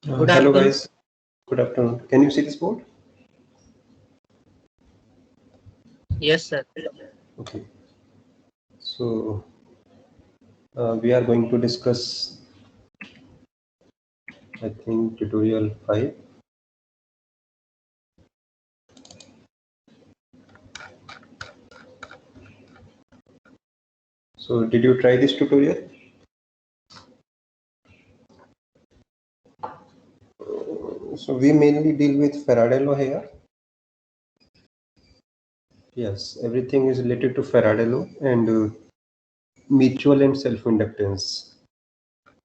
Hello guys, good afternoon. Can you see this board? Yes, sir. Okay. So we are going to discuss, I think, tutorial 5. So did you try this tutorial? So we mainly deal with Faraday law here. Yes, everything is related to Faraday law and mutual and self-inductance.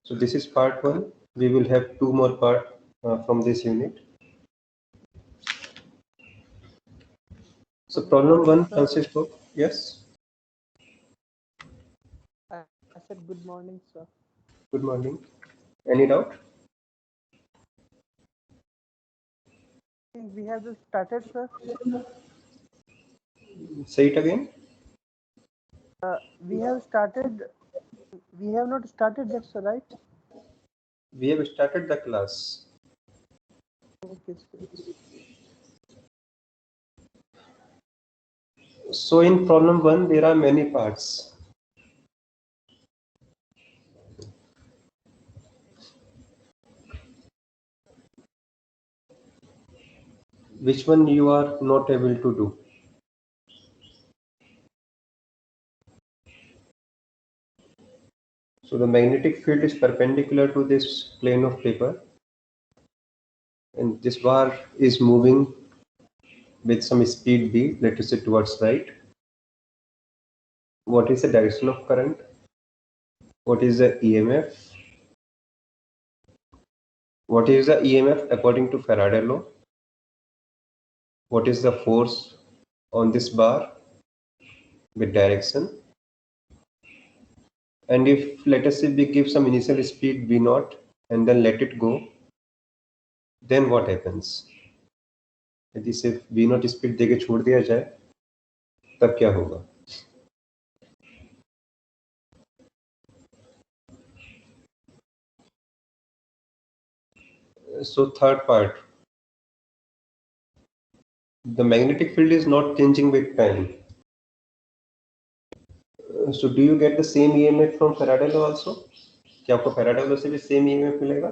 So this is part 1. We will have 2 more parts from this unit. So problem 1 consists of, yes? I said good morning, sir. Good morning. Any doubt? We have just started, sir. Say it again. We have started. We have not started yet, sir, right? We have started the class. Okay, sir. So in problem 1, there are many parts. Which one you are not able to do? So the magnetic field is perpendicular to this plane of paper, and this bar is moving with some speed v, let us say towards right. What is the direction of current? What is the EMF? What is the EMF according to Faraday law? What is the force on this bar with direction? And if, let us say, we give some initial speed v0 and then let it go, then what happens? यदि सिर्फ v0 speed देके छोड़ दिया जाए तब क्या होगा? So third part, the magnetic field is not changing with time. So do you get the same EMF from Faraday law also? क्या आपको Faraday law से भी same EMF मिलेगा?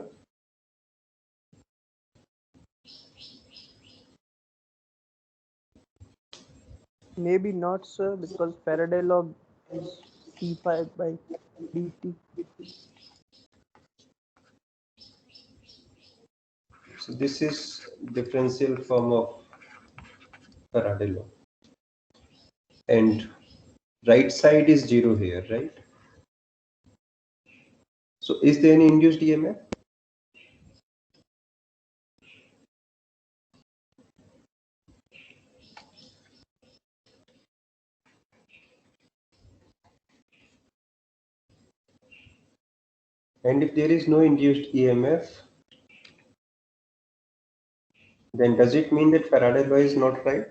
Maybe not, sir, because Faraday law is d5 by dt. So this is differential form of Faraday law. And right side is 0 here, right? So is there any induced EMF? And if there is no induced EMF, then does it mean that Faraday law is not right?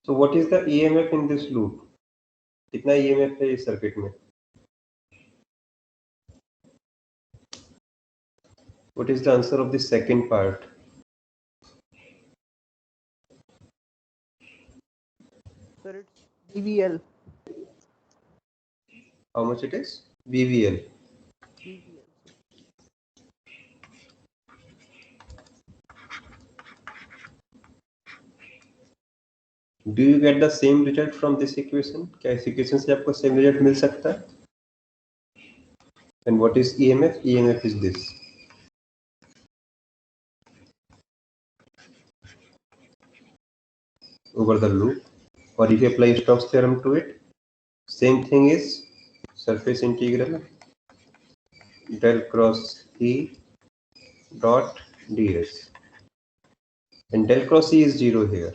So what is the EMF in this loop? कितना EMF है इस circuit में? What is the answer of the second part? Sir, it's VVL. How much it is? VVL. VVL. Do you get the same result from this equation? क्या इस equation से आपको same result मिल सकता है? And what is EMF? EMF is this. Over the loop. Or if you apply Stokes theorem to it, same thing is surface integral del cross E dot ds. And del cross E is 0 here.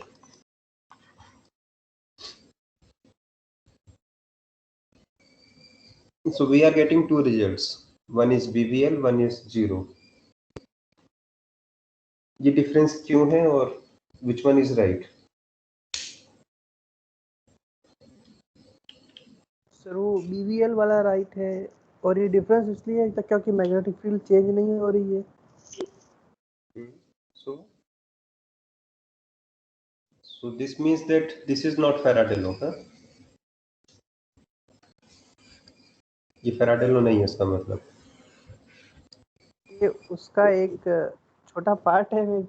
So we are getting two results. One is BVL, one is 0. ये difference क्यों है और which one is right? Sir वो BVL वाला right है और ये difference इसलिए है क्योंकि मैग्नेटिक फील्ड चेंज नहीं हो रही है. So this means that this is not Faraday law, huh? ये Faraday law नहीं है इसका मतलब. ये उसका एक छोटा पार्ट है.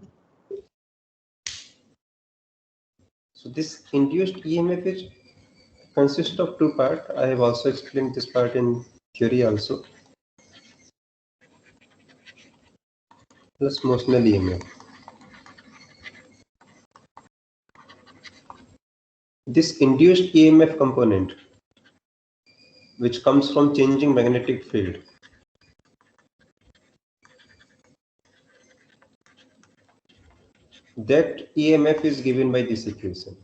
So this induced EMF is consists of two parts. I have also explained this part in theory also. Plus Motional EMF. This induced EMF component, which comes from changing magnetic field, that EMF is given by this equation.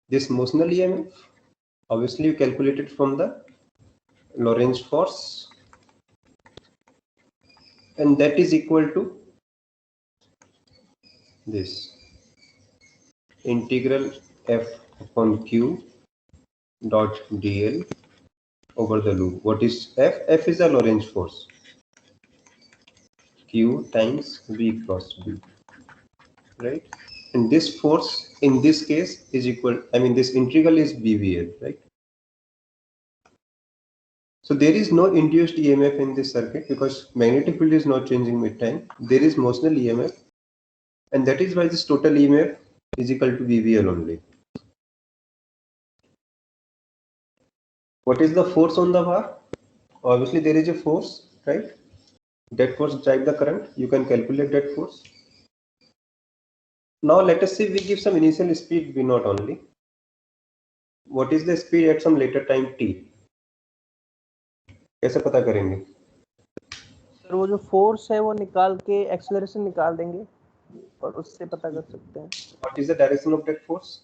This motional EMF, obviously you calculate it from the Lorentz force, and that is equal to this integral F upon Q dot dl over the loop. What is F? F is a Lorentz force. Q times V cross B, right? And this force in this case is equal, I mean this integral is BVL, right? So there is no induced EMF in this circuit because magnetic field is not changing with time. There is motional EMF, and that is why this total EMF is equal to BVL only. What is the force on the bar? Obviously there is a force, right? That force drive the current. You can calculate that force. Now let us say we give some initial speed V0 only. What is the speed at some later time t? कैसे पता करेंगे? Sir वो जो force है वो निकाल के acceleration निकाल देंगे और उससे पता कर सकते हैं. What is the direction of that force?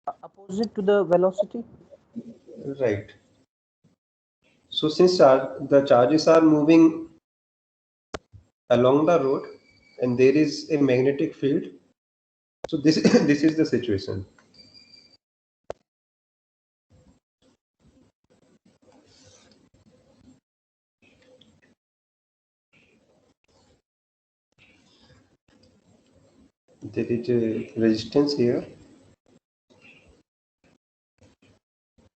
Opposite to the velocity. Right. So since the charges are moving along the road and there is a magnetic field, so this this is the situation. There is a resistance here,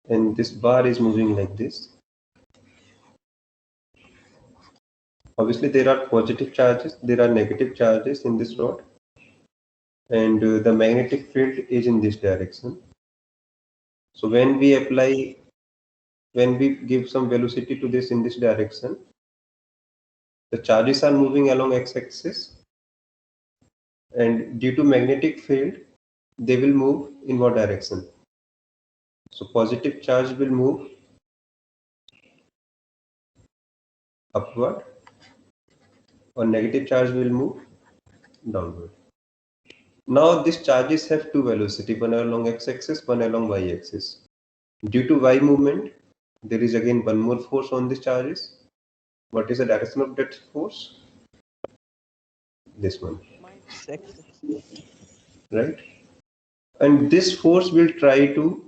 and this bar is moving like this. Obviously there are positive charges, there are negative charges in this rod, and the magnetic field is in this direction. So when we give some velocity to this in this direction, the charges are moving along x-axis, and due to magnetic field they will move in what direction? So positive charge will move upward or negative charge will move downward. Now these charges have two velocity, one along x-axis, one along y-axis. Due to y movement, there is again one more force on these charges. What is the direction of that force? This one, right? And this force will try to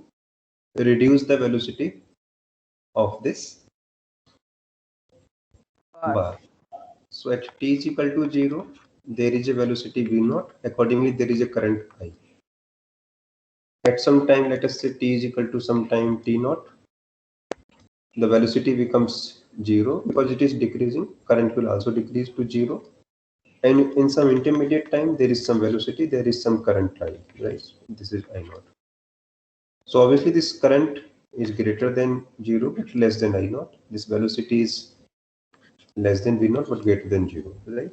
reduce the velocity of this bar. So at t is equal to 0, there is a velocity v0. Accordingly, there is a current I. At some time, let us say t is equal to some time t0, the velocity becomes 0 because it is decreasing. Current will also decrease to 0. And in some intermediate time, there is some velocity, there is some current I, right? This is I0. So obviously this current is greater than 0 but less than I0. This velocity is less than V0 but greater than 0, right?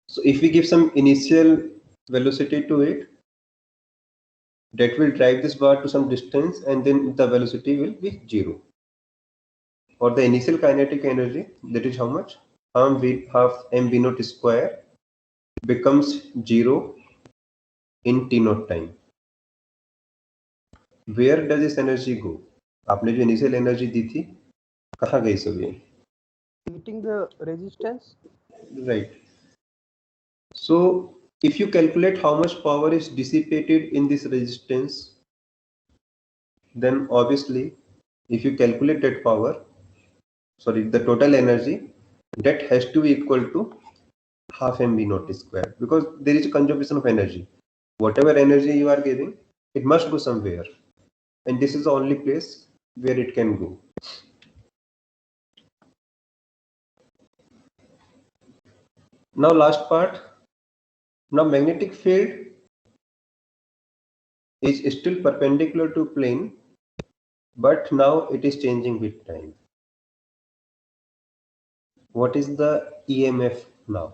So if we give some initial velocity to it, that will drive this bar to some distance and then the velocity will be 0. For the initial kinetic energy, that is how much? Half mv0 square becomes 0 in t0 time. Where does this energy go? आपने जो initial energy दी थी कहाँ गई सब ये? Hitting the resistance. Right. So if you calculate how much power is dissipated in this resistance, then obviously if you calculate that power, sorry, the total energy, that has to be equal to half mv naught square, because there is a conservation of energy. Whatever energy you are giving, it must go somewhere, and this is the only place where it can go. Now last part. Now magnetic field is still perpendicular to plane, but now it is changing with time. What is the EMF now?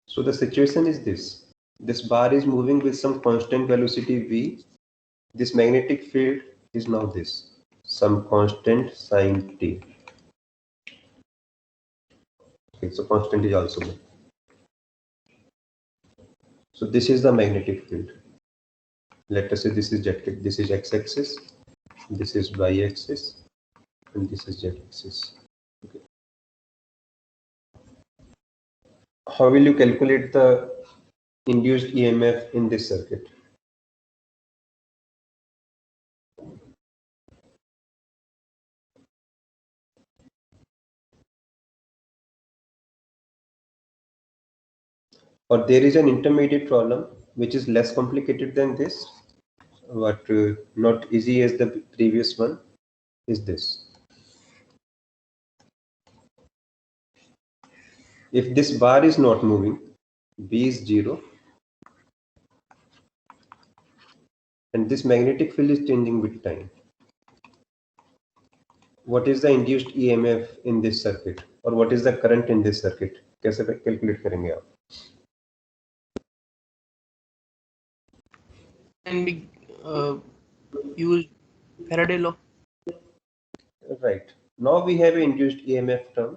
So the situation is this. This bar is moving with some constant velocity v. This magnetic field is now this, some constant sine t. Okay, so constant is also there. So this is the magnetic field. Let us say this is this is x-axis, this is y-axis, and this is z-axis. Okay. How will you calculate the induced EMF in this circuit? Or there is an intermediate problem which is less complicated than this, but not easy as the previous one, is this. If this bar is not moving, V is 0, and this magnetic field is changing with time. What is the induced EMF in this circuit, or what is the current in this circuit? कैसे calculate करेंगे आप? Can we use Faraday law? Right. Now we have an induced EMF term.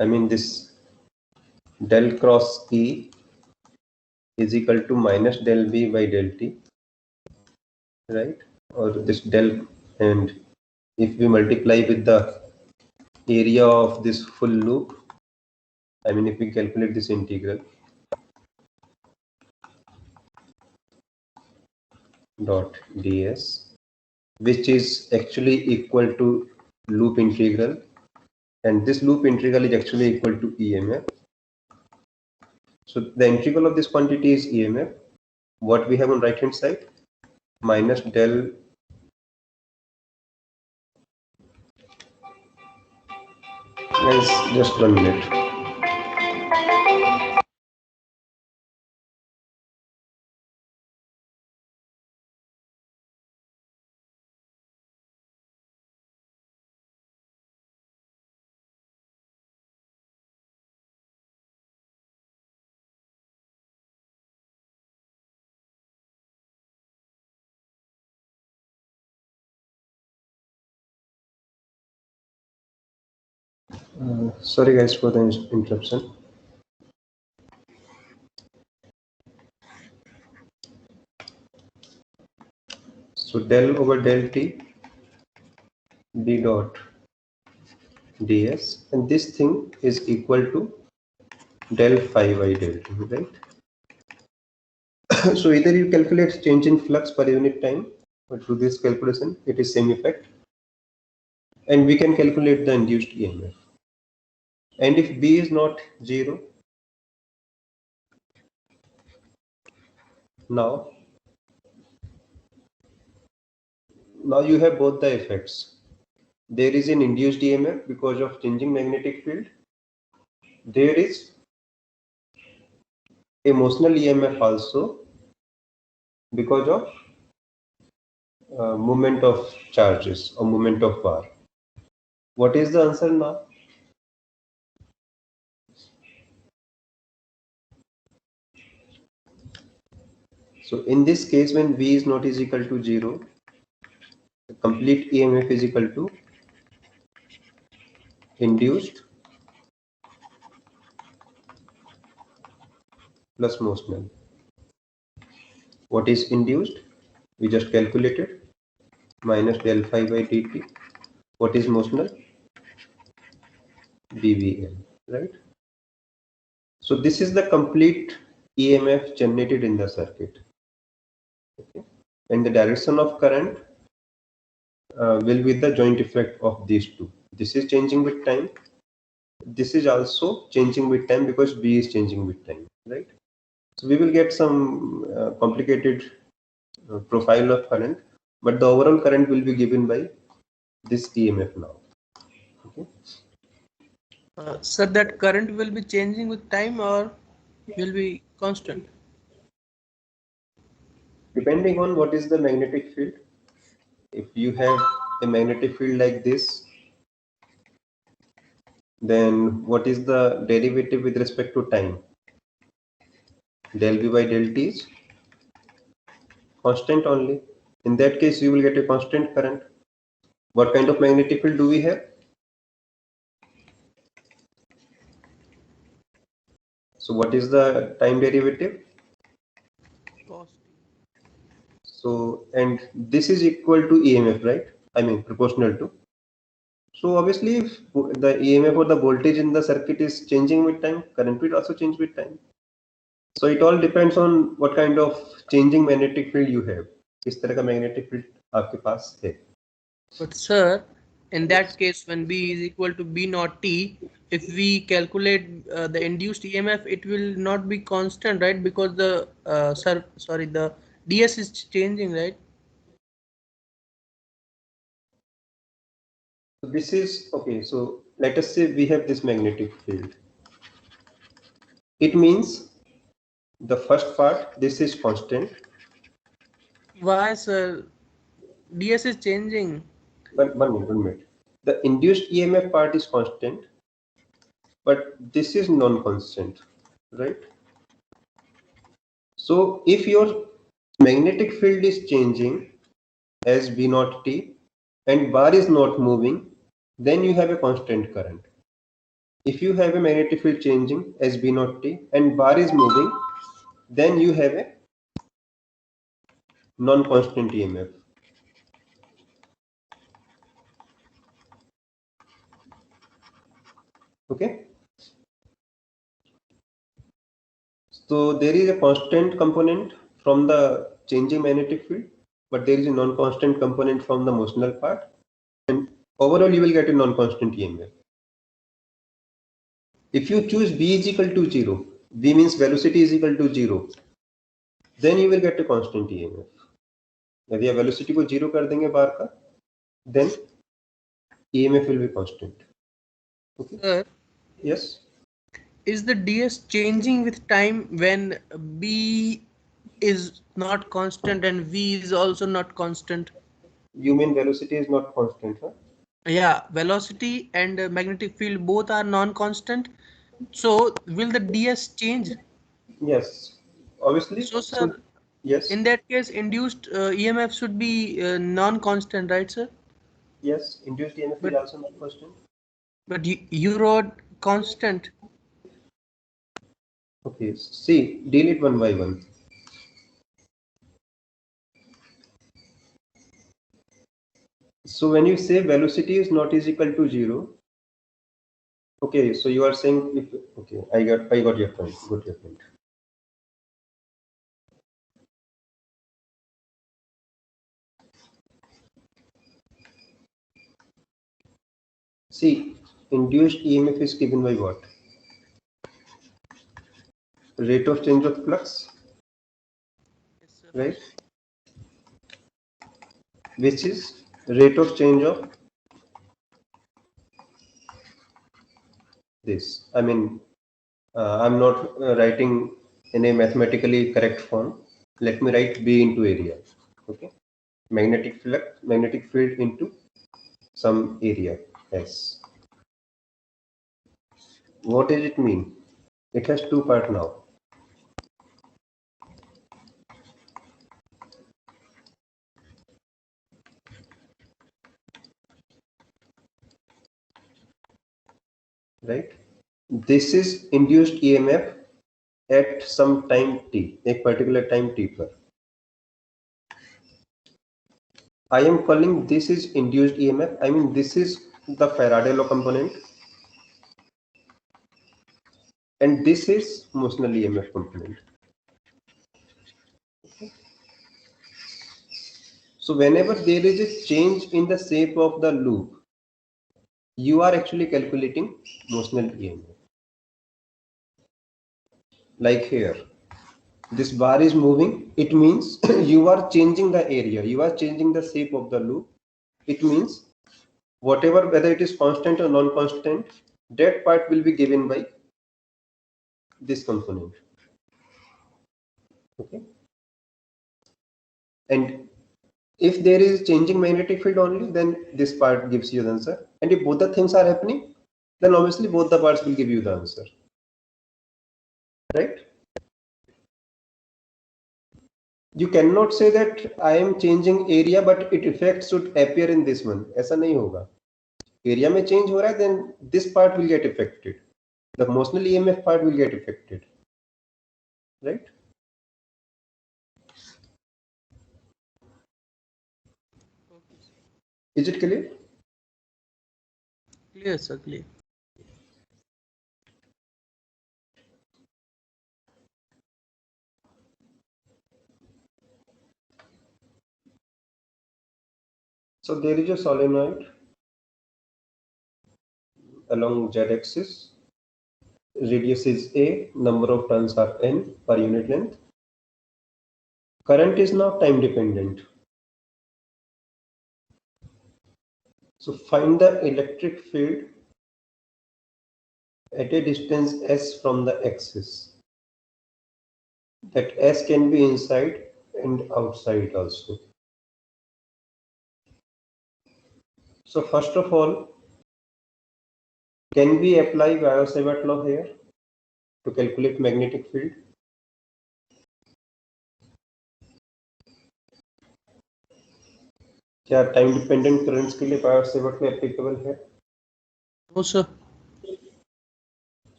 I mean this del cross E is equal to minus del V by del T, right? Or this del, and if we multiply with the area of this full loop, I mean if we calculate this integral dot ds, which is actually equal to loop integral, and this loop integral is actually equal to EMF. So the integral of this quantity is EMF. What we have on right hand side, minus del is just 1 minute. Sorry guys for the interruption. So del over del t d dot ds, and this thing is equal to del phi by del t, right? So either you calculate change in flux per unit time, or through this calculation it is same effect, and we can calculate the induced EMF. And if B is not 0, now you have both the effects. There is an induced EMF because of changing magnetic field. There is emotional EMF also because of movement of charges or movement of bar. What is the answer now? So in this case, when V is not is equal to 0, the complete EMF is equal to induced plus motional. What is induced? We just calculated, minus del phi by dt. What is motional? BVL, right? So this is the complete EMF generated in the circuit. Okay. And the direction of current will be the joint effect of these two. This is changing with time. This is also changing with time because B is changing with time, right? So we will get some complicated profile of current, but the overall current will be given by this EMF now. Okay. Sir, that current will be changing with time or will be constant? Depending on what is the magnetic field. If you have a magnetic field like this, then what is the derivative with respect to time? Del V by del T is constant only. In that case, you will get a constant current. What kind of magnetic field do we have? So what is the time derivative? Cos. So, and this is equal to EMF, right? I mean, proportional to. So obviously, if the EMF or the voltage in the circuit is changing with time, current will also change with time. So it all depends on what kind of changing magnetic field you have. किस तरह का magnetic field आपके पास है. But sir, in that case, when B is equal to B naught T, if we calculate the induced EMF, it will not be constant, right? Because the the DS is changing, right? So this is okay. So let us say we have this magnetic field. It means the first part, this is constant. Why, sir? DS is changing. But 1 minute, 1 minute. The induced EMF part is constant, but this is non-constant, right? So if your magnetic field is changing as B naught T and bar is not moving, then you have a constant current. If you have a magnetic field changing as B naught T and bar is moving, then you have a non-constant EMF. Okay. So there is a constant component from the changing magnetic field, but there is a non-constant component from the motional part, and overall you will get a non-constant EMF. If you choose B is equal to 0, V means velocity is equal to 0, then you will get a constant EMF. यदि आप velocity को 0 कर देंगे बार का, then EMF will be constant. Okay. Sir, Yes. is the DS changing with time when B is not constant and V is also not constant? You mean velocity is not constant, huh? Yeah, velocity and magnetic field both are non-constant. So will the DS change? Yes. Obviously. So So sir, yes. in that case, induced EMF should be non-constant, right, sir? Yes. Induced EMF is But also not constant. you wrote constant. Okay. See, deal it one by one. So when you say velocity is not is equal to 0, okay, so you are saying if okay, I got your point. Got your point. See, induced EMF is given by what? Rate of change of flux, Yes, sir. right? Which is rate of change of this. I mean, I'm not writing in a mathematically correct form. Let me write B into area. Okay, magnetic flux, magnetic field into some area S. What does it mean? It has two parts now. Right? This is induced EMF at some time t, एक particular time t पर. I am calling this is induced EMF. I mean, this is the Faraday law component, and this is motional EMF component. Okay. So whenever there is a change in the shape of the loop, you are actually calculating motional EMF. Like here, this bar is moving. It means you are changing the area. You are changing the shape of the loop. It means whatever, whether it is constant or non-constant, that part will be given by this component. Okay. And if there is changing magnetic field only, then this part gives you the answer. And if both the things are happening, then obviously both the parts will give you the answer. Right? You cannot say that I am changing area, but its effect should appear in this one. ऐसा नहीं होगा. Area में change हो रहा है, then this part will get affected. The motional EMF part will get affected. Right? Is it clear? Clear, sir, clear. So there is a solenoid along z-axis. Radius is a, number of turns are n per unit length. Current is now time dependent. So find the electric field at a distance s from the axis. That s can be inside and outside also. So first of all, can we apply Biot-Savart law here to calculate magnetic field? क्या time dependent currents के लिए Biot-Savart law applicable है? No, sir.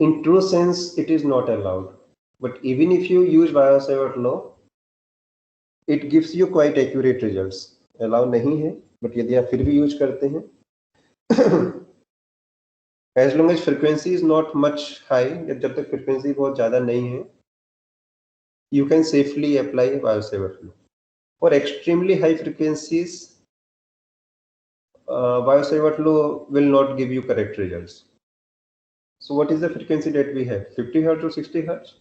In true sense, it is not allowed. But even if you use Biot-Savart law, it gives you quite accurate results. Allow नहीं है, but यदि आप फिर भी यूज करते हैं, as long as frequency is not much high, जब तक frequency बहुत ज़्यादा नहीं है, you can safely apply Biot-Savart law. For extremely high frequencies, Biot-Savart law will not give you correct results. So what is the frequency that we have? 50 Hertz or 60 Hertz?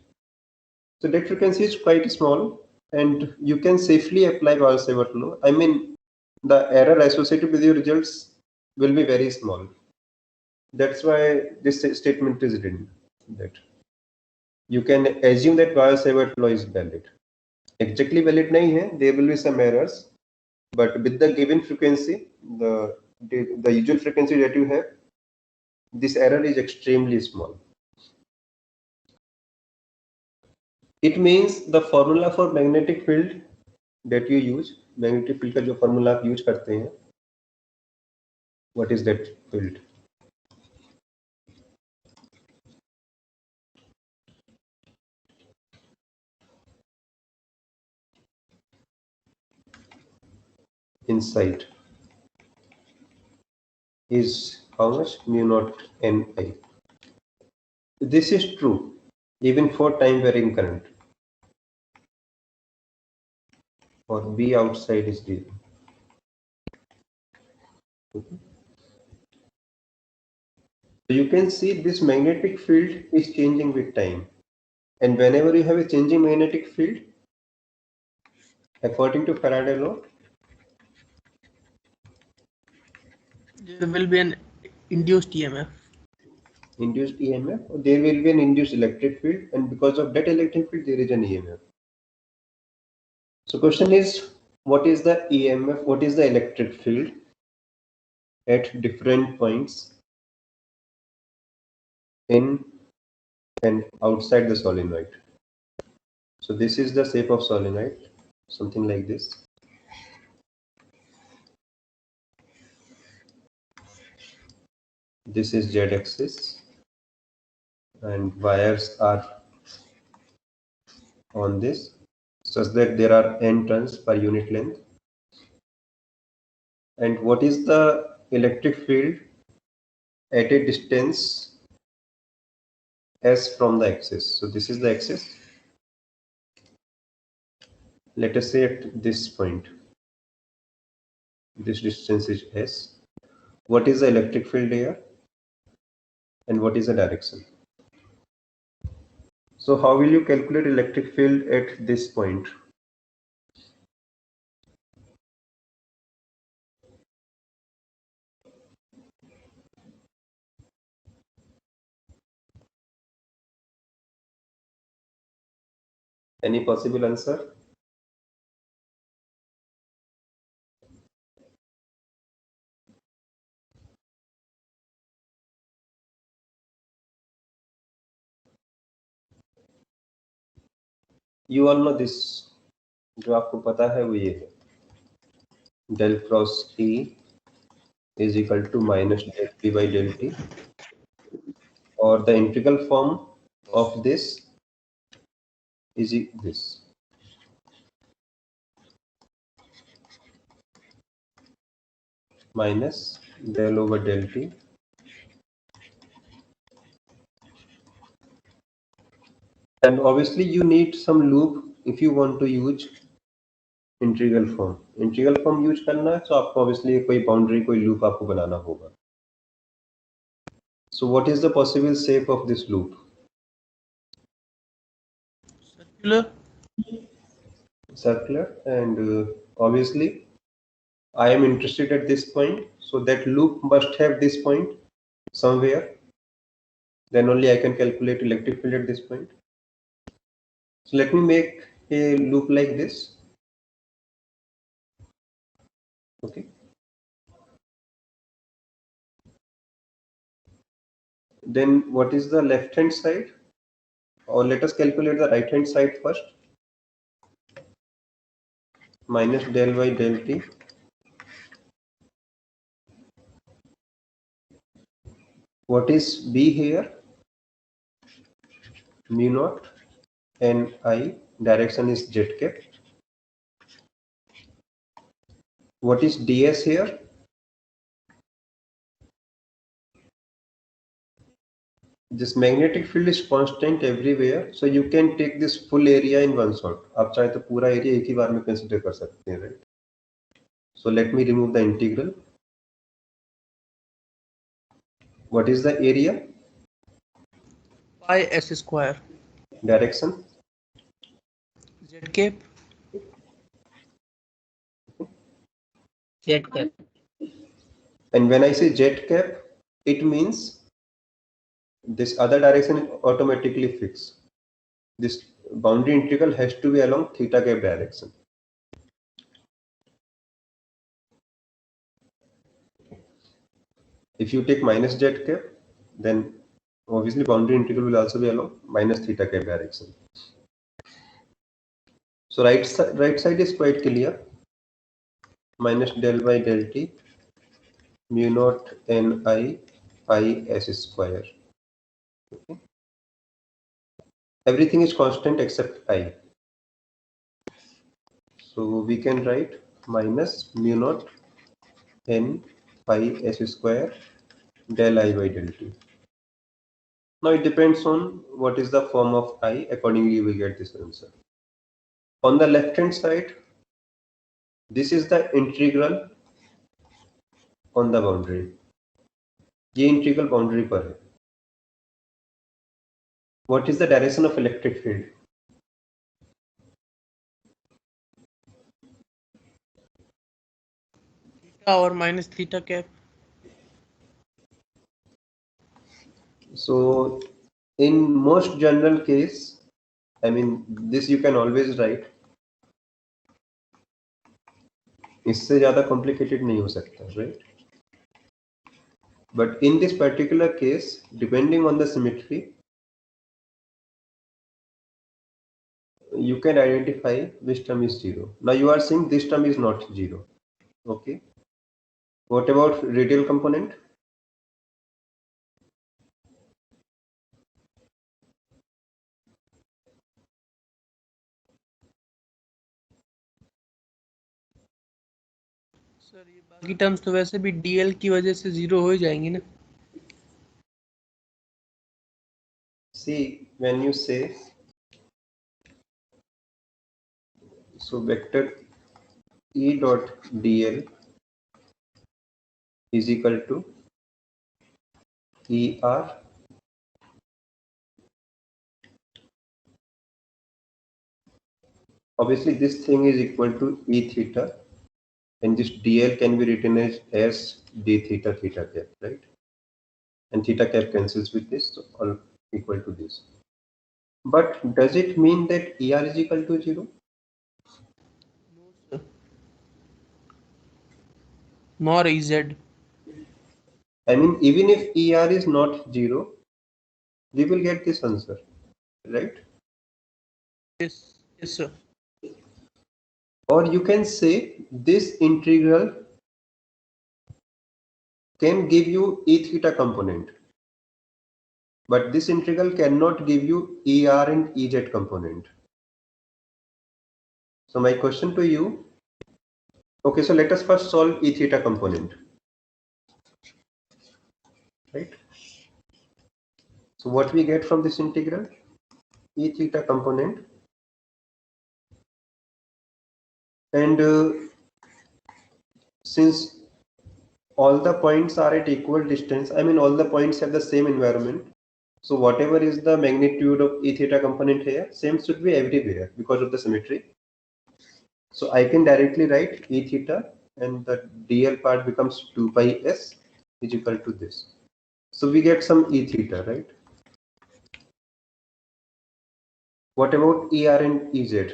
So that frequency is quite small and you can safely apply Biot-Savart law. I mean, the error associated with your results will be very small. That's why this statement is written, that you can assume that Biot-Savart law is valid. Exactly valid nahi hai, there will be some errors, but with the given frequency, the usual frequency that you have, this error is extremely small. It means the formula for magnetic field that you use, magnetic field का जो formula आप use करते हैं, what is that field? Inside is how much? Mu naught Ni. This is true even for time varying current. Or B outside is 0. Okay. So you can see this magnetic field is changing with time. And whenever you have a changing magnetic field, according to Faraday law, There will be an induced EMF. Induced EMF, or there will be an induced electric field, and because of that electric field, there is an EMF. So question is, what is the EMF, what is the electric field at different points in and outside the solenoid? So this is the shape of solenoid, something like this. This is z-axis and wires are on this. such that there are n turns per unit length. And what is the electric field at a distance s from the axis? So this is the axis. Let us say at this point, this distance is s. What is the electric field here? And what is the direction? So how will you calculate electric field at this point? Any possible answer? You all know this. जो आपको पता है वो ये है del cross E is equal to minus del P by del T, or the integral form of this is this minus del over del T and obviously you need some loop if you want to use integral form use करना है तो आपको obviously कोई boundary कोई loop आपको बनाना होगा. So what is the possible shape of this loop? Circular, and obviously I am interested at this point, so that loop must have this point somewhere, then only I can calculate electric field at this point. So let me make a loop like this. Okay, then what is the left hand side, or let us calculate the right hand side first. Minus del by del T what is B here? Mu naught n I, direction is z cap. What is ds here? This magnetic field is constant everywhere, so you can take this full area in one shot. आप चाहे तो पूरा area एक ही बार में consider कर सकते हैं, right? So let me remove the integral. What is the area? Pi s square. Direction? Z cap. Z cap. And when I say z cap, it means this other direction is automatically fixed. This boundary integral has to be along theta cap direction. If you take minus z cap, then obviously boundary integral will also be along minus theta cap direction. So right side is quite clear. Minus del by del T mu naught n I pi s square. Okay. Everything is constant except I. So we can write minus mu naught n pi s square del I by del T. Now it depends on what is the form of I. Accordingly, we get this answer. On the left hand side, this is the integral on the boundary. ये integral boundary पर है. What is the direction of electric field? Theta or minus theta cap. So in most general case, I mean this you can always write. इससे ज़्यादा complicated नहीं हो सकता, right? But in this particular case, depending on the symmetry, you can identify which term is 0. Now you are saying this term is not 0. Okay. What about radial component? Sir ये बाकी terms तो वैसे भी DL की वजह से zero हो ही जाएंगी ना. See, when you say, so vector E dot dl is equal to ER obviously this thing is equal to E theta, and this dl can be written as d theta theta cap, right? And theta cap cancels with this, so all equal to this. But does it mean that ER is equal to 0? No, sir. Nor EZ. I mean, even if ER is not 0, we will get this answer, right? Yes, yes, sir. Or you can say this integral can give you E theta component, but this integral cannot give you ER and EZ component. So my question to you, okay, so let us first solve E theta component, right? So what we get from this integral, E theta component, and since all the points are at equal distance, I mean all the points have the same environment, so whatever is the magnitude of E theta component here, same should be everywhere because of the symmetry. So I can directly write E theta, and the dl part becomes 2 pi s is equal to this. So we get some E theta, right? What about ER and EZ?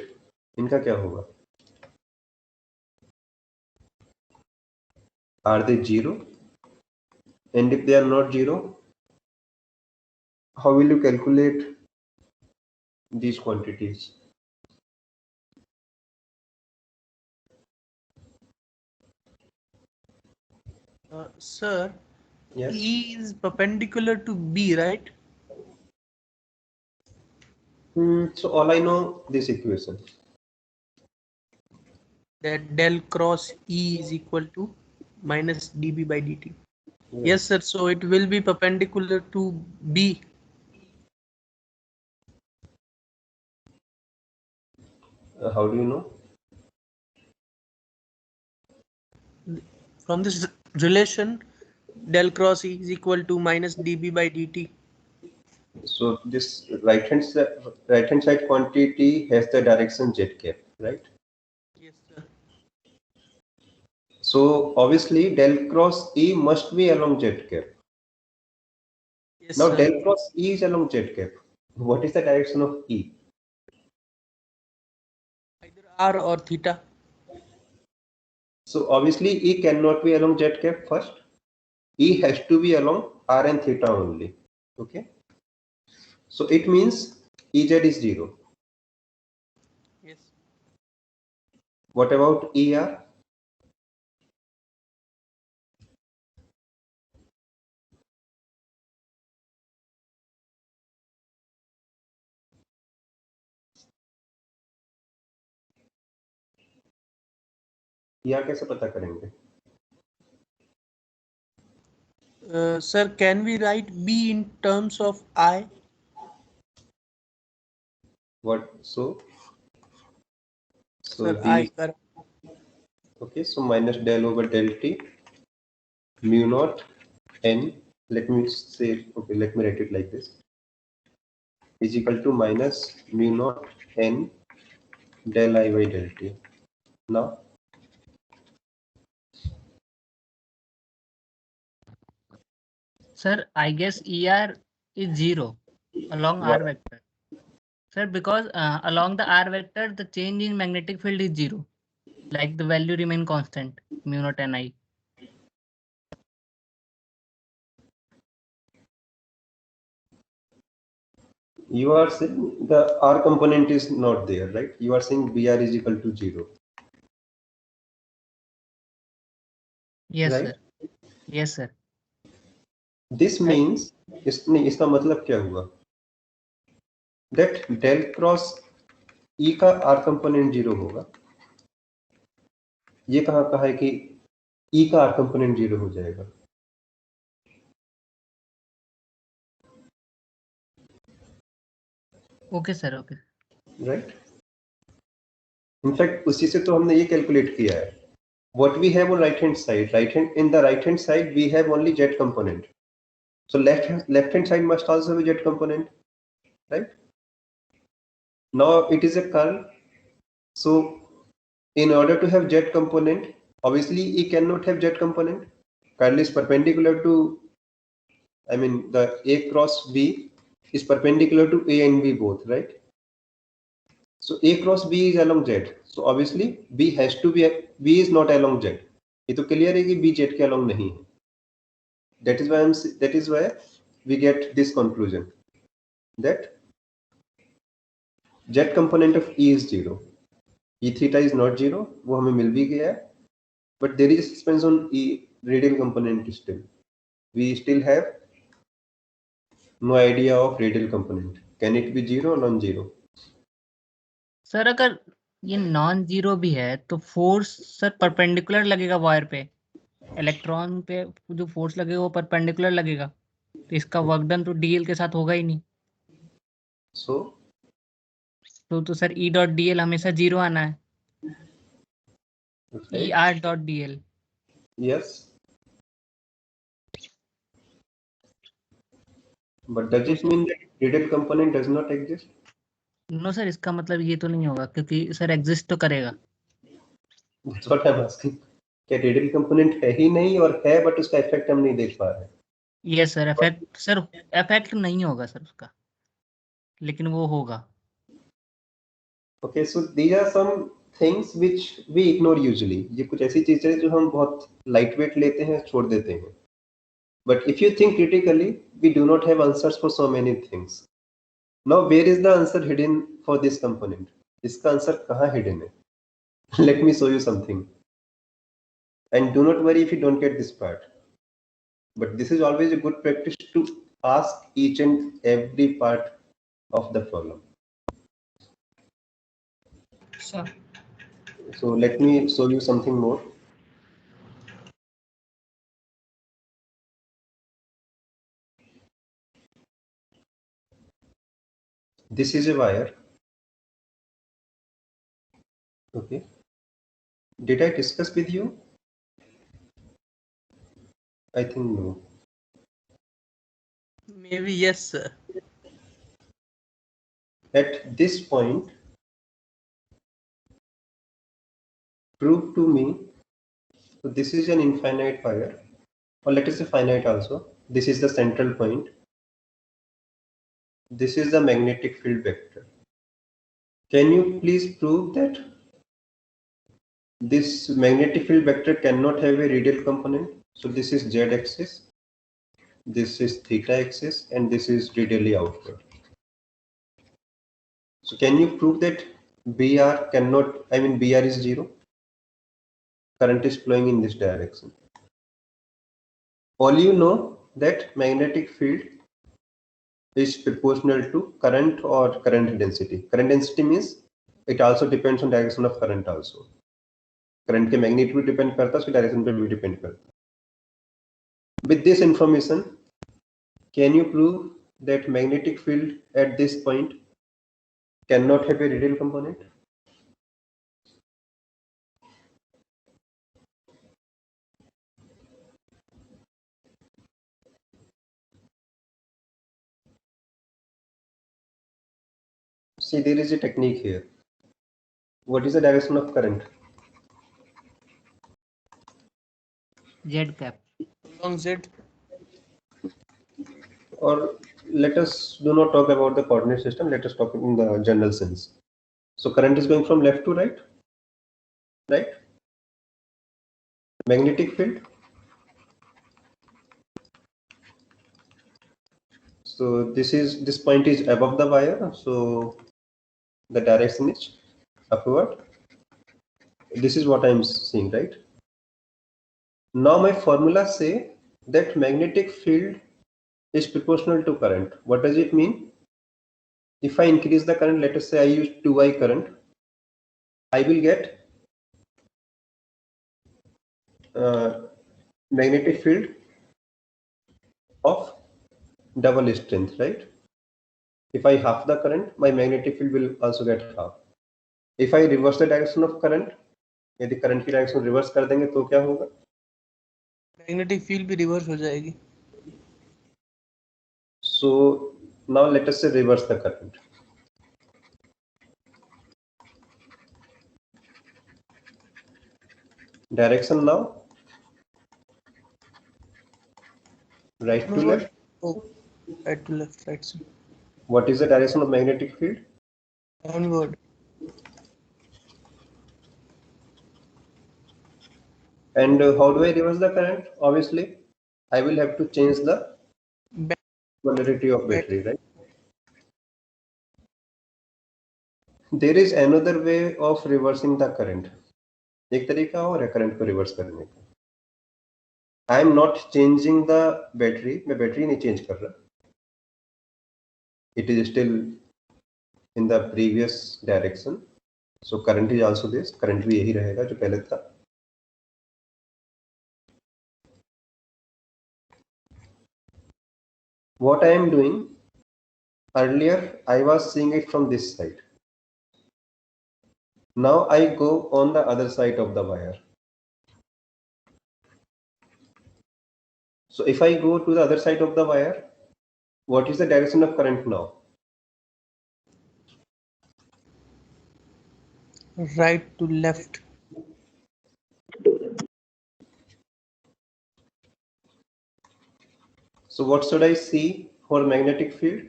इनका क्या होगा? Are they 0? And if they are not 0, how will you calculate these quantities? Sir, Yes. E is perpendicular to B, right? So all I know this equation. That del cross E is equal to minus dB by dt. Yeah. Yes, sir. So it will be perpendicular to B. How do you know? From this relation, del cross E is equal to minus dB by dt. So this right hand side quantity has the direction z cap, right? Yes, sir. So obviously del cross E must be along z cap. Yes, Now sir. del cross E is along z cap. What is the direction of E? Either R or theta. So obviously E cannot be along z cap first. E has to be along R and theta only. Okay. So it means Ez is 0. Yes. What about ER? ER कैसे पता करेंगे? Sir, can we write B in terms of I? What? So Sir, B. I. Okay. So minus del over del T mu naught n. Let me say. Okay. Let me write it like this. Is equal to minus mu naught n del I by del T. Now. Sir, I guess ER is 0 along Why? R vector. Sir, because along the R vector, the change in magnetic field is 0. Like the value remain constant, mu naught n I. You are saying the R component is not there, right? You are saying BR is equal to 0. Yes, Right? sir. Yes, sir. This means इसका मतलब क्या हुआ? That del cross E का R component 0 होगा. ये कहाँ कहा है कि E का R कंपोनेंट 0 हो जाएगा। Okay sir, okay. Right, in fact उसी से तो हमने ये कैलकुलेट किया है। What we have on right hand side, in the right hand side we have only Z component, so left hand side must also have a Z component, right? Now it is a curl, so in order to have Z component, obviously E cannot have Z component. Curl is perpendicular to, I mean the A cross B is perpendicular to A and B both, right? So A cross B is along Z, so obviously B has to be, B is not along Z. ये तो clear है कि B Z के along नहीं है. That is why we get this conclusion that Z component of E is 0. E theta is not 0, वो हमें मिल भी गया है, but there is suspense on E radial component still. We still have no idea of radial component. Can it be 0 or non-zero? Sir अगर ये non zero भी है तो फोर्स सर परपेंडिकुलर लगेगा वायर पे, इलेक्ट्रॉन पे जो फोर्स लगेगा वो परपेंडिकुलर लगेगा, तो इसका वर्क डन तो डीएल के साथ होगा ही नहीं। So तो सर ई डॉट डीएल हमेशा जीरो आना है, ई right? R dot DL. Yes, but does it mean that radial component does not exist? No sir, इसका मतलब ये तो नहीं होगा क्योंकि सर एग्जिस्ट तो करेगा। That's what I'm asking. क्या रेडियल कंपोनेंट है ही नहीं, और है बट उसका इफेक्ट हम नहीं देख पा रहे हैं? यस सर, इफेक्ट नहीं होगा सर उसका, लेकिन वो होगा। Okay, so these are some things which we ignore usually. ये कुछ ऐसी चीजें हैं जो हम बहुत lightweight लेते हैं, छोड़ देते हैं. But if you think critically, we do not have answers for so many things. Now, where is the answer hidden for this component? इसका आंसर कहाँ hidden है? Let me show you something. And do not worry if you don't get this part. But this is always a good practice to ask each and every part of the problem. Sir So let me show you something more. This is a wire. Okay. Did I discuss with you? I think no. Maybe yes, sir. At this point, prove to me, so this is an infinite wire, or let us say finite also. This is the central point. This is the magnetic field vector. Can you please prove that this magnetic field vector cannot have a radial component? So this is Z axis, this is theta axis, and this is radially outward. So can you prove that BR cannot, I mean BR is 0? Current is flowing in this direction. All you know that magnetic field is proportional to current or current density. Current density means it also depends on direction of current also. Current के magnitude depend करता है, उसकी direction पे भी depend करता है. With this information, can you prove that magnetic field at this point cannot have a radial component? See, there is a technique here. What is the direction of current? Z cap. Along Z. Or let us do not talk about the coordinate system. Let us talk in the general sense. So current is going from left to right, right? Magnetic field. So this point is above the wire, so the direction is upward. This is what I am seeing, right? Now my formula say that magnetic field is proportional to current. What does it mean? If I increase the current, let us say I use 2I current, I will get magnetic field of double strength, right? If I half the current, my magnetic field will also get half. If I reverse the direction of current, यदि current की direction reverse कर देंगे तो क्या होगा? Magnetic field भी reverse हो जाएगी. So now let us say reverse the current. Direction now right to left. Oh, right to left, right. So What is the direction of magnetic field? downward. And how do I reverse the current? Obviously, I will have to change the polarity of battery, right? There is another way of reversing the current. एक तरीका और है current को reverse करने का. I am not changing the battery. मैं battery नहीं change कर रहा. It is still in the previous direction. So current is also this. Current भी यही रहेगा जो पहले था. What I am doing, earlier I was seeing it from this side. Now I go on the other side of the wire. So if I go to the other side of the wire, what is the direction of current now? Right to left. So what should I see for magnetic field?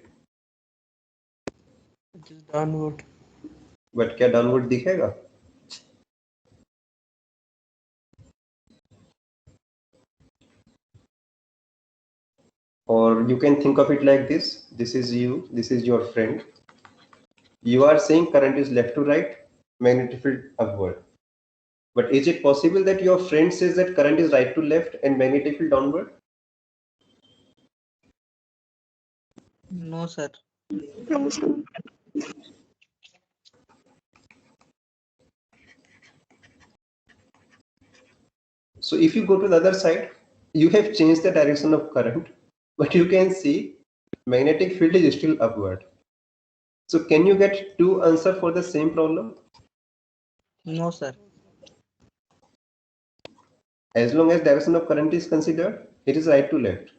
It is downward. But क्या downward दिखेगा? Or you can think of it like this. This is you. This is your friend. You are saying current is left to right, magnetic field upward. But is it possible that your friend says that current is right to left and magnetic field downward? No, sir. So if you go to the other side, you have changed the direction of current, but you can see magnetic field is still upward. So can you get two answers for the same problem? No, sir. As long as direction of current is considered, it is right to left.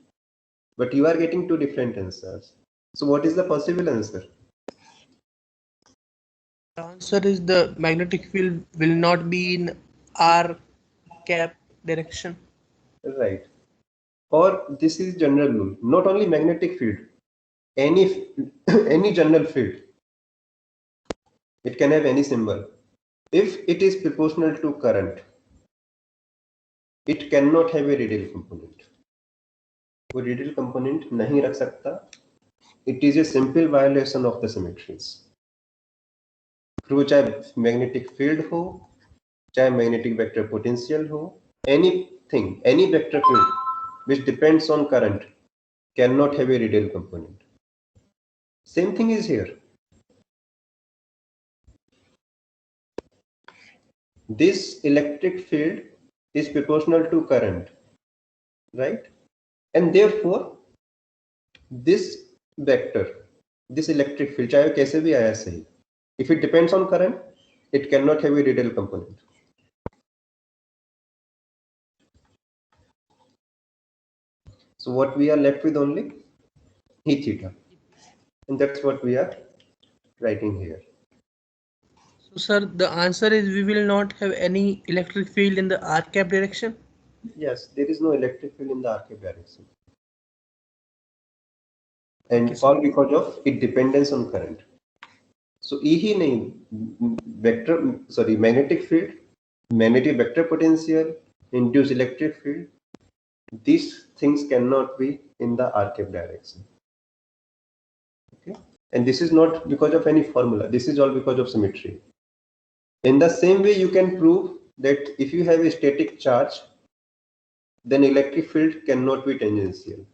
But you are getting two different answers. So what is the possible answer? The answer is the magnetic field will not be in R cap direction. Right. Or this is general rule. Not only magnetic field, any any general field. It can have any symbol. If it is proportional to current, it cannot have a radial component. वो radial component नहीं रख सकता. It is a simple violation of the symmetries. चाहे magnetic field हो, चाहे magnetic vector potential हो, anything, any vector field which depends on current cannot have a radial component. Same thing is here. This electric field is proportional to current, right? And therefore, this vector, this electric field, चाहे कैसे भी आया सही, if it depends on current, it cannot have a radial component. So what we are left with only E theta, and that's what we are writing here. So, sir, the answer is we will not have any electric field in the R cap direction. Yes, there is no electric field in the R cap direction, and Okay, sir. all because of its dependence on current. So E ही नहीं, vector, sorry, magnetic field, magnetic vector potential, induced electric field. These things cannot be in the R cap direction. Okay, and this is not because of any formula. This is all because of symmetry. In the same way, you can prove that if you have a static charge, then electric field cannot be tangential.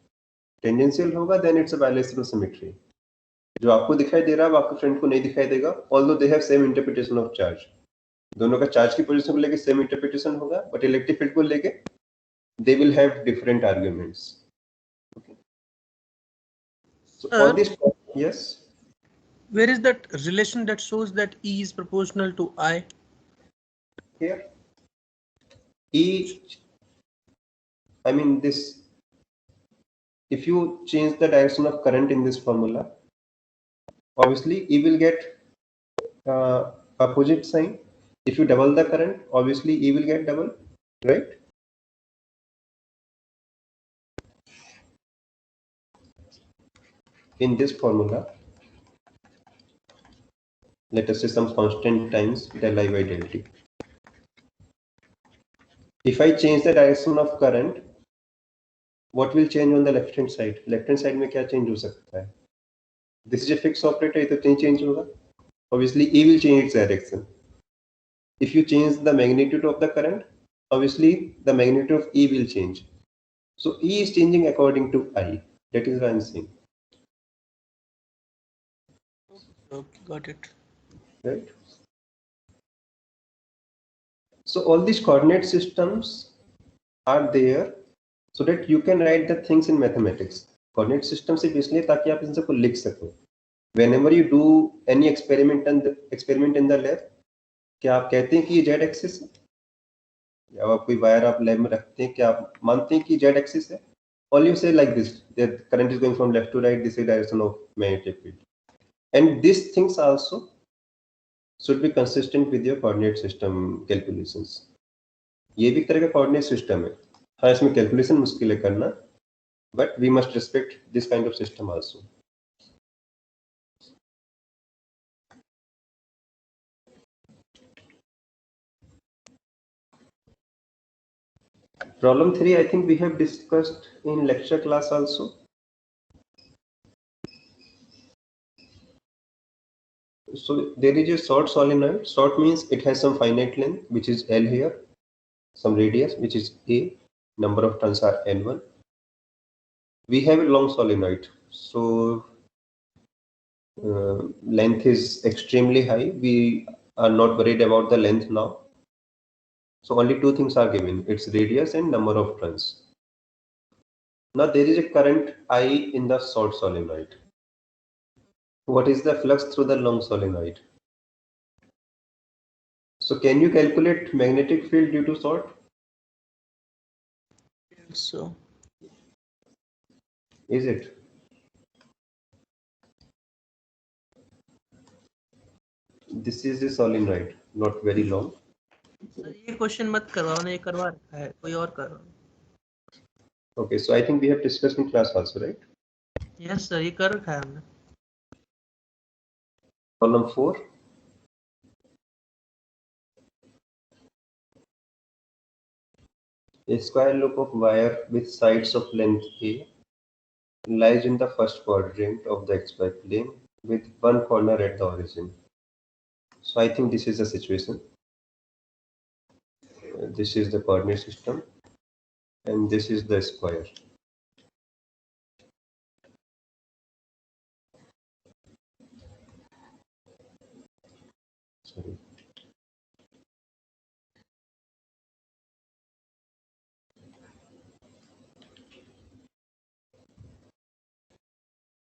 Tangential होगा, then it's a violation of symmetry. जो आपको दिखाई दे रहा है, वो आपके friend को नहीं दिखाई देगा, although they have same interpretation of charge. दोनों का चार्ज की पोजीशन को लेके सेम इंटरप्रिटेशन होगा, बट इलेक्ट्रिक फील्ड को लेके they will have different arguments. Okay. So all Sir, these, yes. where is that relation that shows that E is proportional to I? Here, E, I mean this, if you change the direction of current in this formula, obviously E will get opposite sign. If you double the current, obviously E will get double, right? In this formula, let us say some constant times del I by del T. If I change the direction of current, what will change on the left hand side? Left hand side में क्या change हो सकता है? This is a fixed operator, ये तो नहीं change होगा. Obviously, E will change its direction. If you change the magnitude of the current, obviously the magnitude of E will change. So E is changing according to I. That is what I'm saying. Okay, got it. Right? So all these coordinate systems are there so that you can write the things in mathematics. Coordinate system सिर्फ इसलिए ताकि आप इन सबको लिख सको. Whenever you do any experiment in the lab, क्या आप कहते हैं कि ये z एक्सिस है? या आप कोई वायर आप लैब में रखते हैं, क्या आप मानते हैं कि z एक्सिस है? All you say like this, that current is going from left to right, this is direction of magnetic field. And these things also should be consistent with your coordinate system calculations. ये भी एक तरह का coordinate system है. हाँ, इसमें calculation मुश्किल है करना, but we must respect this kind of system also. Problem 3, I think we have discussed in lecture class also. So there is a short solenoid. Short means it has some finite length, which is L here, some radius, which is A, number of turns are N1. We have a long solenoid, so length is extremely high. We are not worried about the length now. So only two things are given, its radius and number of turns. Now there is a current I in the short solenoid. What is the flux through the long solenoid? So can you calculate magnetic field due to short? So, Is it? This is a solenoid, not very long. Sir ये question मत करवाओ ना, ये करवा रखा है कोई और कर. Okay, so I think we have discussed in class also, right? Yes sir, ये कर रखा है हमने. Problem 4. A square loop of wire with sides of length A lies in the first quadrant of the xy plane with one corner at the origin. So I think this is the situation. This is the coordinate system and this is the square. Sorry.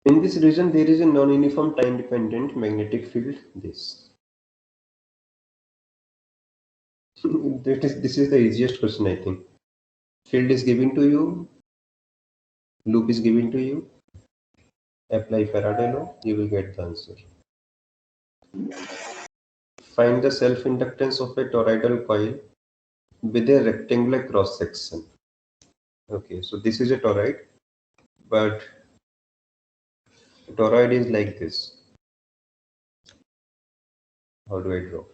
In this region, there is a non-uniform time-dependent magnetic field. This is the easiest question, I think. Field is given to you, loop is given to you. Apply Faraday law, you will get the answer. Find the self-inductance of a toroidal coil with a rectangular cross section. Okay, so this is a toroid, but toroid is like this. How do I draw?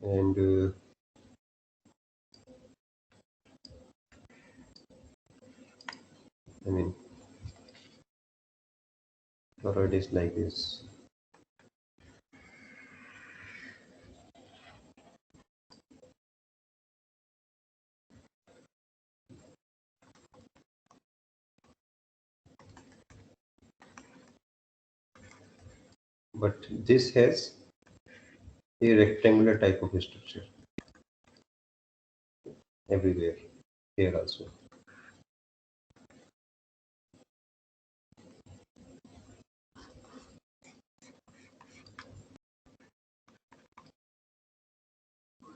And I mean, toroid is like this. but this has a rectangular type of structure everywhere, here also.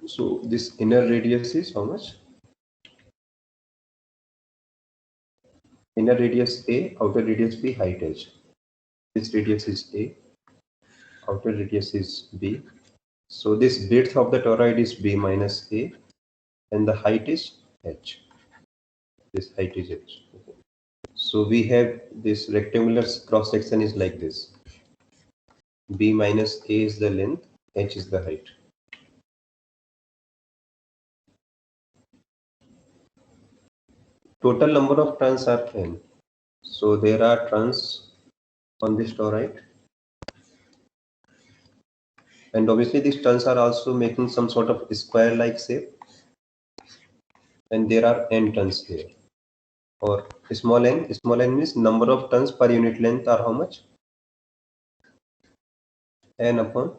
So this inner radius is how much? Inner radius A, outer radius B, height h. This radius is A, outer radius is B. So this width of the toroid is B minus A, and the height is h. This height is h. So we have this rectangular cross section is like this. B minus A is the length, h is the height. Total number of turns are n. So there are turns on this toroid. And obviously these turns are also making some sort of square-like shape. And there are n turns here. Or small n means number of turns per unit length are how much? N upon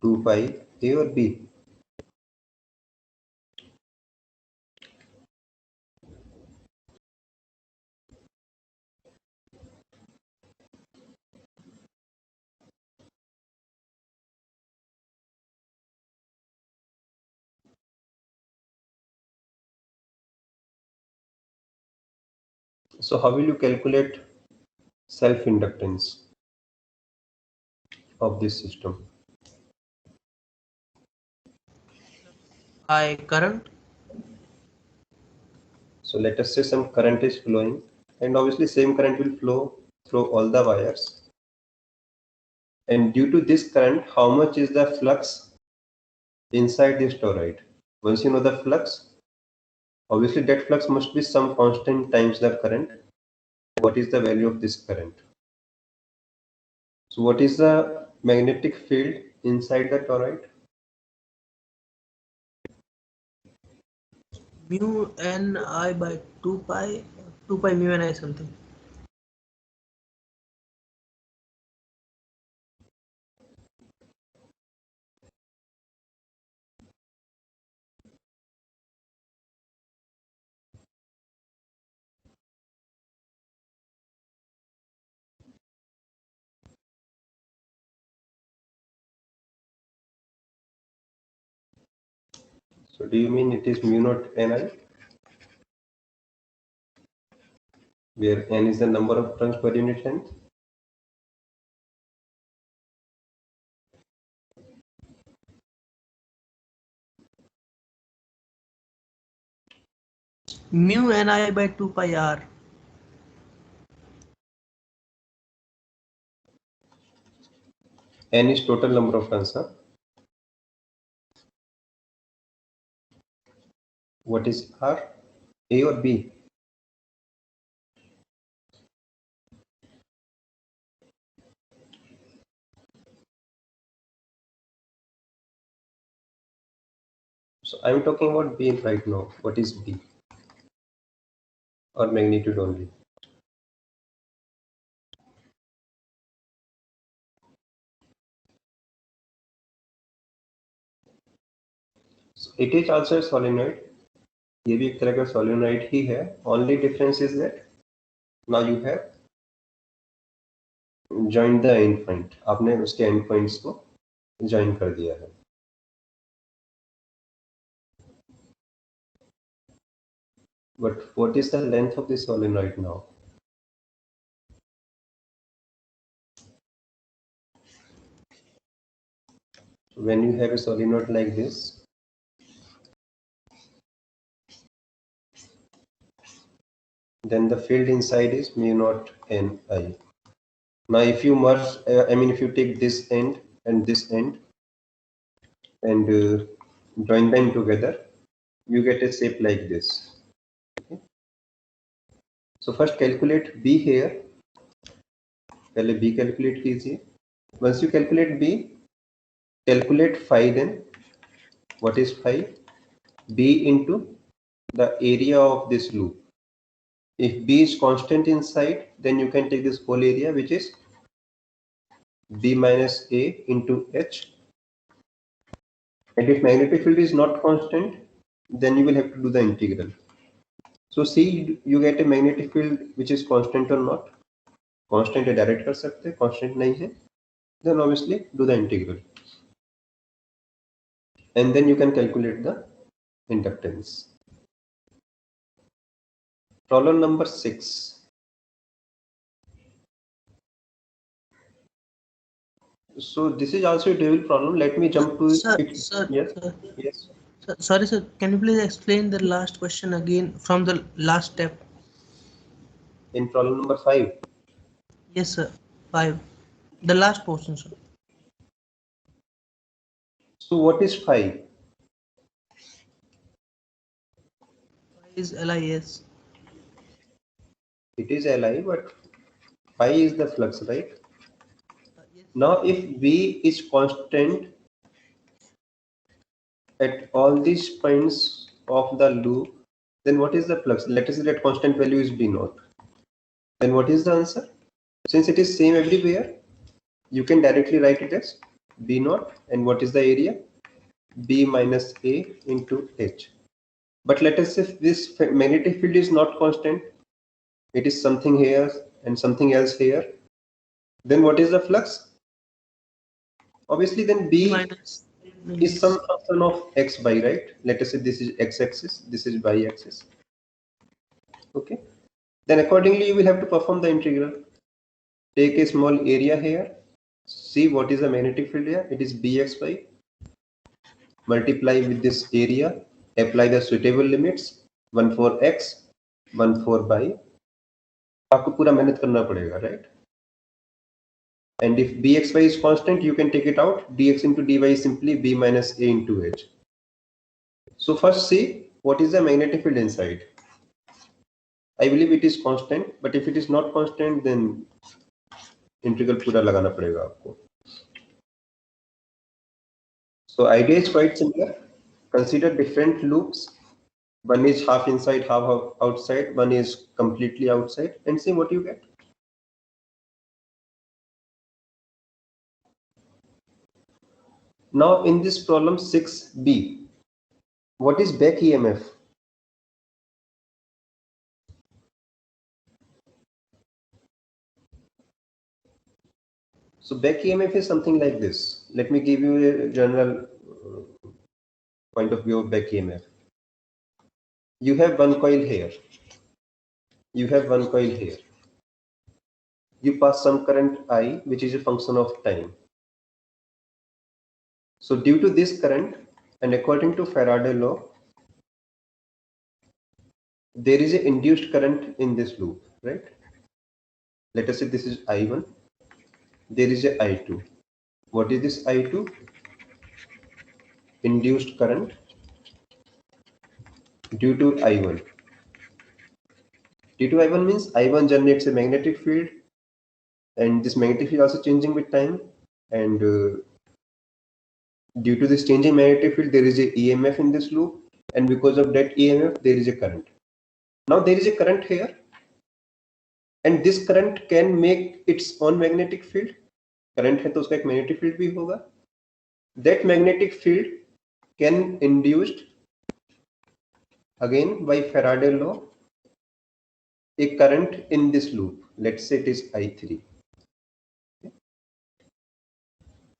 2 pi A or B. So how will you calculate self-inductance of this system? By current. So let us say some current is flowing, and obviously same current will flow through all the wires. And due to this current, how much is the flux inside this toroid? Once you know the flux, obviously that flux must be some constant times the current. What is the value of this current? So what is the magnetic field inside the toroid? Mu n I by 2 pi mu n I something. So do you mean it is mu naught Ni? Where N is the number of turns per unit length? Mu n I by 2 pi r. N is total number of turns, huh? What is R? A or B? So I'm talking about B right now. What is B? Or magnitude only? So it is also a solenoid. ये भी एक तरह का solenoid ही है. Only difference is that now you have joined the end point. आपने उसके end points को join कर दिया है. But what is the length of the solenoid now? When you have a solenoid like this, then the field inside is mu naught Ni. Now if you merge, if you take this end and this end and join them together, you get a shape like this. Okay. So first calculate B here. पहले B calculate कीजिए. Once you calculate B, calculate phi then. What is phi? B into the area of this loop. If B is constant inside, then you can take this whole area, which is B minus A into H. And if magnetic field is not constant, then you will have to do the integral. So see, you get a magnetic field which is constant or not. Constant है direct कर सकते हैं, constant नहीं है, then obviously do the integral. And then you can calculate the inductance. Problem number 6. So this is also a dual problem. Let me jump to it. Yes. Yes. Sorry, sir. Can you please explain the last question again from the last step? In problem number 5. Yes, sir. 5. The last portion, sir. So what is phi? Is LIS. It is Li, but phi is the flux, right? Yes. Now, if V is constant at all these points of the loop, then what is the flux? Let us say that constant value is B naught. Then what is the answer? Since it is same everywhere, you can directly write it as B naught. And what is the area? B minus A into H. But let us say this magnetic field is not constant. It is something here and something else here. Then what is the flux? Obviously, then B minus is some function of x by, right? Let us say this is x-axis, this is y-axis. Okay. Then accordingly, you will have to perform the integral. Take a small area here. See what is the magnetic field here. It is bx by. Multiply with this area. Apply the suitable limits. 1 for x, 1 for y. आपको पूरा मेहनत करना पड़ेगा, right? And if bxy is constant, you can take it out. Dx into dy is simply b minus a into h. So first see what is the magnetic field inside. I believe it is constant, but if it is not constant, then integral पूरा लगाना पड़ेगा आपको. So idea is quite similar. Consider different loops. One is half inside, half outside. One is completely outside, and see what you get. Now in this problem 6b, what is back EMF? So back EMF is something like this. Let me give you a general point of view of back EMF. You have one coil here. You have one coil here. You pass some current I, which is a function of time. So due to this current, and according to Faraday law, there is an induced current in this loop, right? Let us say this is I1. There is a I2. What is this I2? Induced current due to I1. Due to I1 means I1 generates a magnetic field, and this magnetic field also changing with time, and due to this changing magnetic field, there is a EMF in this loop, and because of that EMF, there is a current. Now there is a current here, and this current can make its own magnetic field. Current है तो उसका एक magnetic field भी होगा. That magnetic field can induced again by Faraday law a current in this loop. Let's say it is I3.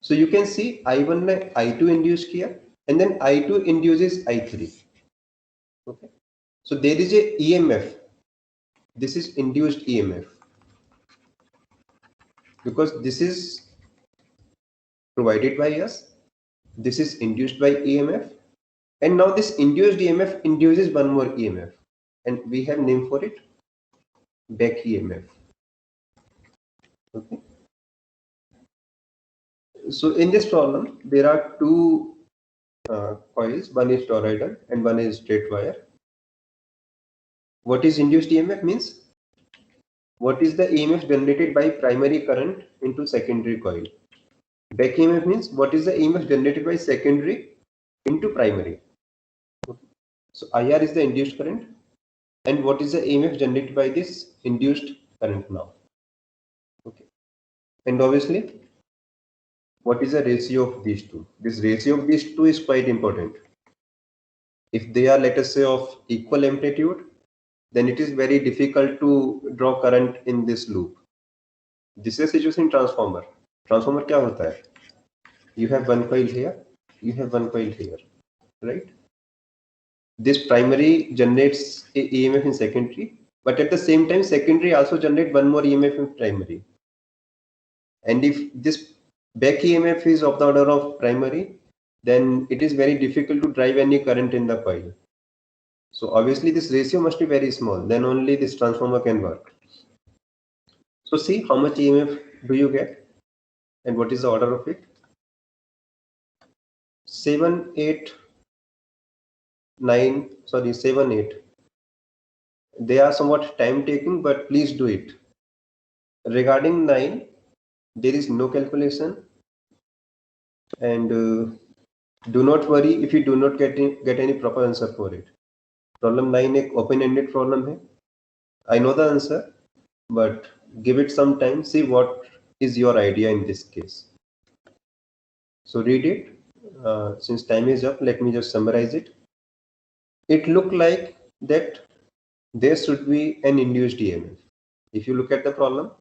So you can see I1 ने I2 induce किया, and then I2 induces I3. Okay. So there is a EMF. This is induced EMF because this is provided by us. This is induced by EMF, and now this induced EMF induces one more EMF, and we have name for it, back EMF. Okay. So in this problem, there are two coils. One is toroidal and one is straight wire. What is induced EMF means? What is the EMF generated by primary current into secondary coil? Back EMF means what is the EMF generated by secondary into primary. Okay. So IR is the induced current, and what is the EMF generated by this induced current now. Okay, and obviously what is the ratio of these two? This ratio of these two is quite important. If they are, let us say, of equal amplitude, then it is very difficult to draw current in this loop. This is a situation in transformer. Transformer क्या होता है? You have one coil here, you have one coil here, right? This primary generates a EMF in secondary, but at the same time, secondary also generate one more EMF in primary. And if this back EMF is of the order of primary, then it is very difficult to drive any current in the coil. So obviously this ratio must be very small, then only this transformer can work. So see how much EMF do you get and what is the order of it? 7, 8, 9, sorry, 7, 8. They are somewhat time taking, but please do it. Regarding 9, there is no calculation, and do not worry if you do not get any proper answer for it. Problem 9 एक open-ended problem है. I know the answer, but give it some time. See what is your idea in this case. So read it. Since time is up, let me just summarize it. It looked like that there should be an induced EMF. If you look at the problem,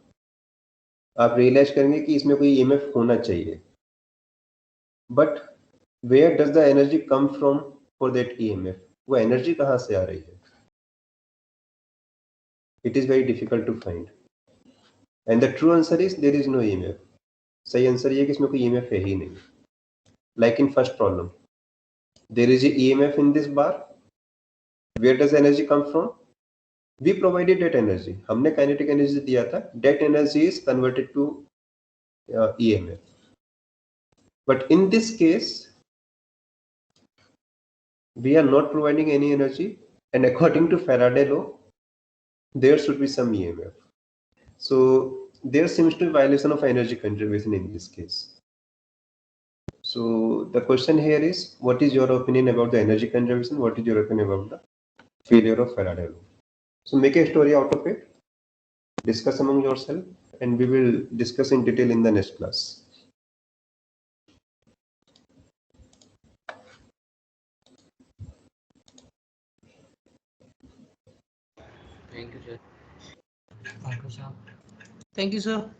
आप realise करेंगे कि इसमें कोई EMF होना चाहिए. But where does the energy come from for that EMF? वो energy कहाँ से आ रही है? It is very difficult to find. And the true answer is there is no EMF. सही आंसर ये है कि इसमें कोई EMF है ही नहीं. Like in first problem, there is a EMF in this bar. Where does the energy come from? We provided that energy. हमने kinetic energy दिया था. That energy is converted to EMF. But in this case, we are not providing any energy, and according to Faraday law, there should be some EMF. So there seems to be violation of energy conservation in this case. So the question here is, what is your opinion about the energy conservation? What is your opinion about the failure of Faraday law? So make a story out of it, discuss among yourself, and we will discuss in detail in the next class. Thank you, sir. Thank you, sir.